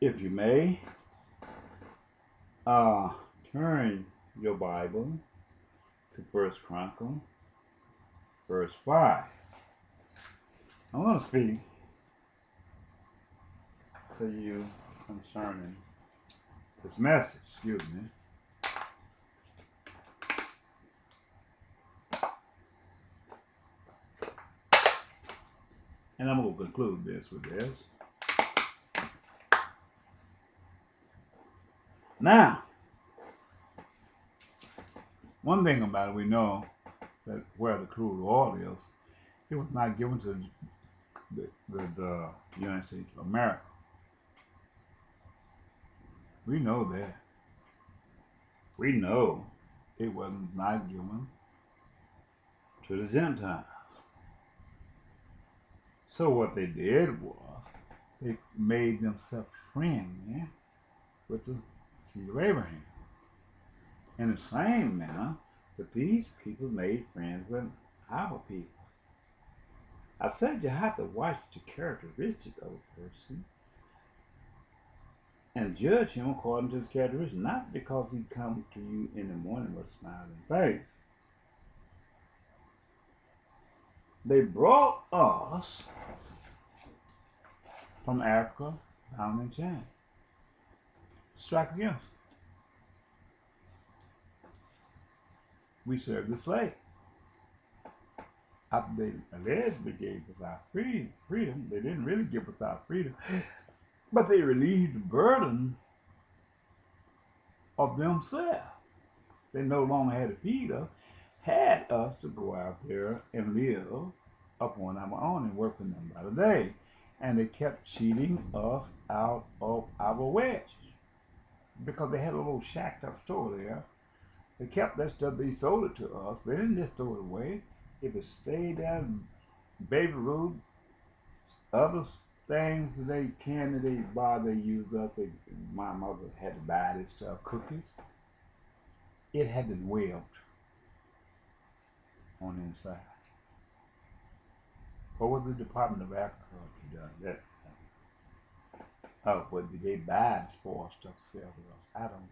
If you may, uh, turn your Bible to First Chronicle, verse 5. I want to speak to you concerning this message. Excuse me. And I'm going to conclude this with this. Now, one thing about it, we know that where the crude oil is, it was not given to the United States of America. We know that. We know it was not given to the Gentiles. So what they did was they made themselves friendly with the seed of Abraham. In the same manner that these people made friends with our people. I said you have to watch the characteristic of a person and judge him according to his characteristics, not because he comes to you in the morning with a smiling face. They brought us from Africa down in China. Strike against. We served the slave. After they allegedly gave us our freedom, they didn't really give us our freedom, but they relieved the burden of themselves. They no longer had to feed us, had us to go out there and live upon our own and work for them by the day. And they kept cheating us out of our wages because they had a little shacked up store there. They kept that stuff, they sold it to us. They didn't just throw it away. If it stayed there, Baby Ruth, other things that they can that they buy, they used us. My mother had to buy this stuff, cookies. It had been webbed on the inside. What was the Department of Agriculture done? Oh, what did they buy and spoil stuff to sell to us? I don't know.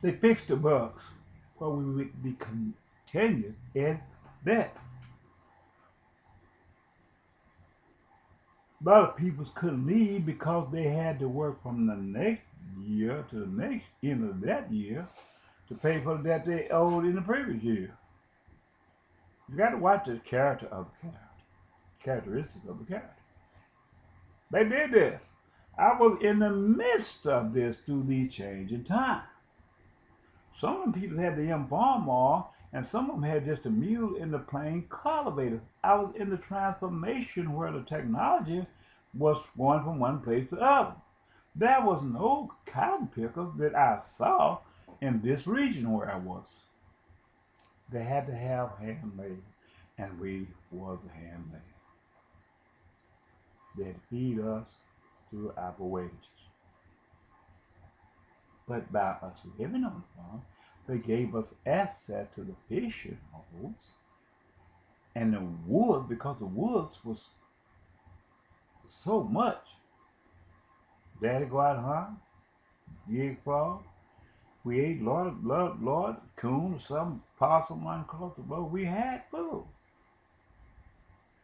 They fixed the bugs, but we would be continued in that. A lot of people couldn't leave because they had to work from the next year to the next end of that year to pay for the debt they owed in the previous year. You got to watch the character of the character, characteristics of the character. They did this. I was in the midst of this through these changing times. Some of them people had the young farm, and some of them had just a mule in the plain cultivator. I was in the transformation where the technology was going from one place to the other. There was no cotton pickers that I saw in this region where I was. They had to have hand labor, and we was a hand labor. They had to feed us through our wages. But by us living on the farm, they gave us access to the fishing holes and the wood, because the woods was so much. Daddy go out hunting, gig frog. We ate Lord, coon or some possum run across the road. We had food.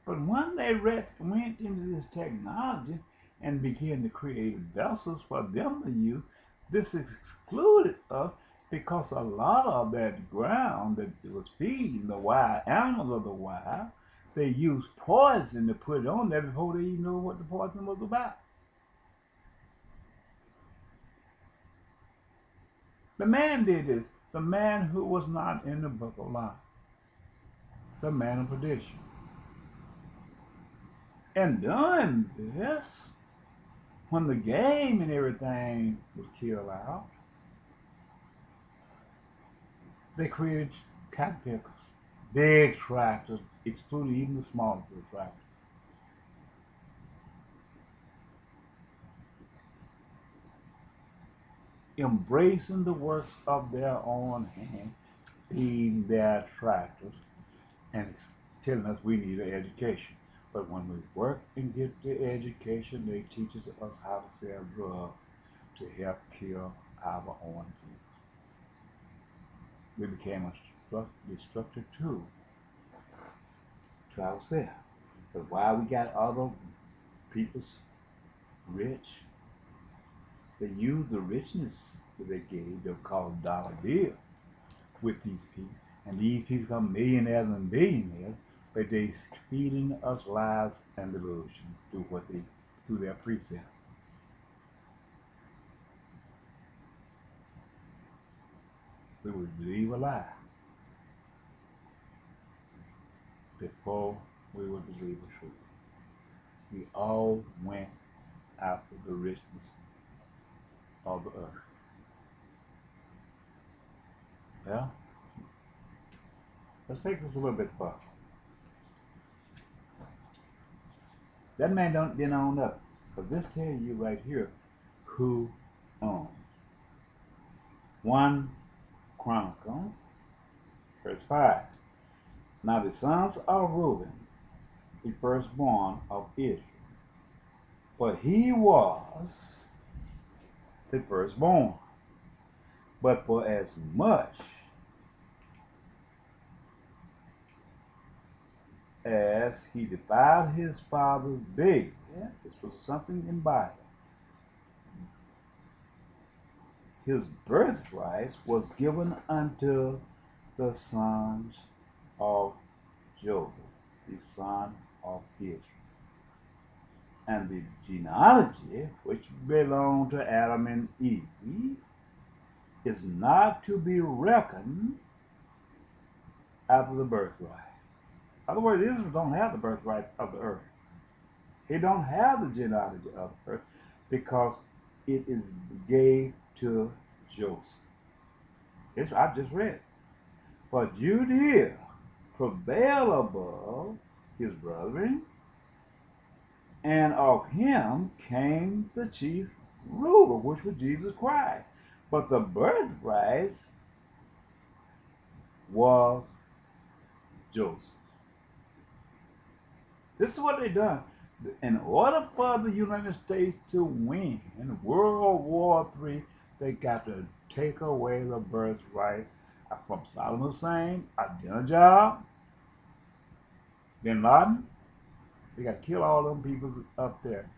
But when they went into this technology and began to create vessels for them to use, this excluded us because a lot of that ground that was feeding the wild animals of the wild, they used poison to put on there before they even knew what the poison was about. The man did this. The man who was not in the book of life. The man of perdition. And doing this, when the game and everything was killed out, they created cotton pickers, big tractors, excluding even the smallest of the tractors. Embracing the works of their own hand, being their tractors, and telling us we need an education. But when we work and get the education, they teach us how to sell drugs to help kill our own people. We became a destructive tool to ourselves. But while we got other people's rich, they used the richness that they gave, they're called dollar bill, with these people. And these people become millionaires and billionaires, but they feeding us lies and delusions through their precept. We would believe a lie before we would believe the truth. We all went after the richness of the earth. Well, let's take this a little bit further. That man didn't own up. Because this tells you right here who owns. 1 Chronicle, verse 5. Now the sons of Reuben, the firstborn of Israel, for he was the firstborn. But for as much as he defiled his father's baby, this was something in Bible, his birthright was given unto the sons of Joseph, the son of Israel. And the genealogy which belonged to Adam and Eve is not to be reckoned after the birthright. In other words, Israel don't have the birthright of the earth. He don't have the genealogy of the earth because it is gave to Joseph. I just read it. For Judea prevailed above his brethren, and of him came the chief ruler, which was Jesus Christ. But the birthright was Joseph. This is what they done. In order for the United States to win in World War III, they got to take away the birthright from Saddam Hussein, Ahmadinejad, Bin Laden. They got to kill all them people up there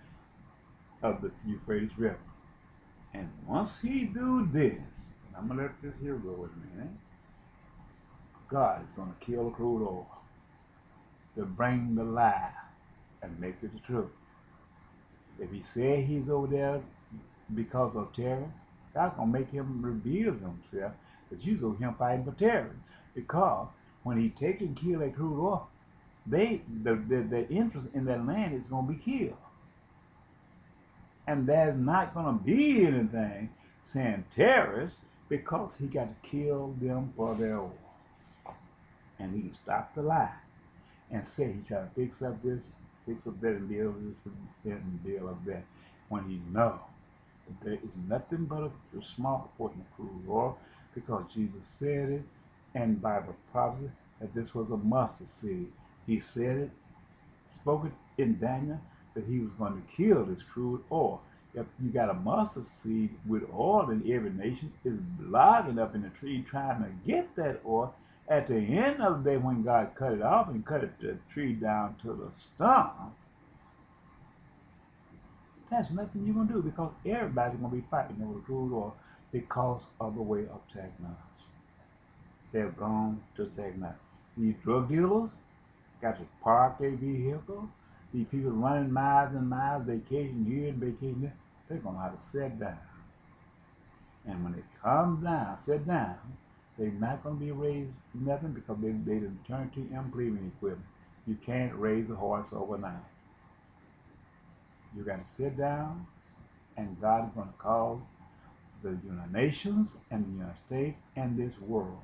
of the Euphrates River. And once he do this, and I'm going to let this here go a minute, God is going to kill the crude oil to bring the lie and make it the truth. If he said he's over there because of terrorists, God's going to make him reveal himself that you over him fighting for terrorists. Because when he take and kill that crude oil, the interest in that land is going to be killed. And there's not going to be anything saying terrorists because he got to kill them for their oil. And he can stop the lie and say he trying to fix up this, fix up that, and deal with this and deal with that. When he know that there is nothing but a small portion of crude oil, because Jesus said it, and by the prophecy that this was a mustard seed. He said it, spoke it in Daniel, that he was going to kill this crude oil. If you got a mustard seed with oil in every nation, is blogging up in the tree trying to get that oil. At the end of the day, when God cut it off and cut the tree down to the stump, that's nothing you're going to do, because everybody's going to be fighting over the crude oil because of the way of technology. They've gone to technology. These drug dealers got to park their vehicle. These people running miles and miles, vacation here and vacation there, they're going to have to sit down. And when they come down, sit down, they're not going to be raised nothing, because they didn't turn to implementing equipment. You can't raise a horse overnight. You got to sit down, and God is going to call the United Nations and the United States and this world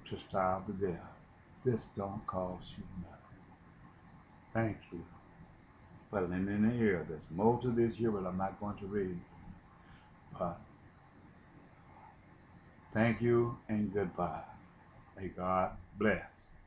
to stop the death. This don't cost you nothing. Thank you for lending an ear. There's more to this here, but I'm not going to read this. But thank you and goodbye. May God bless.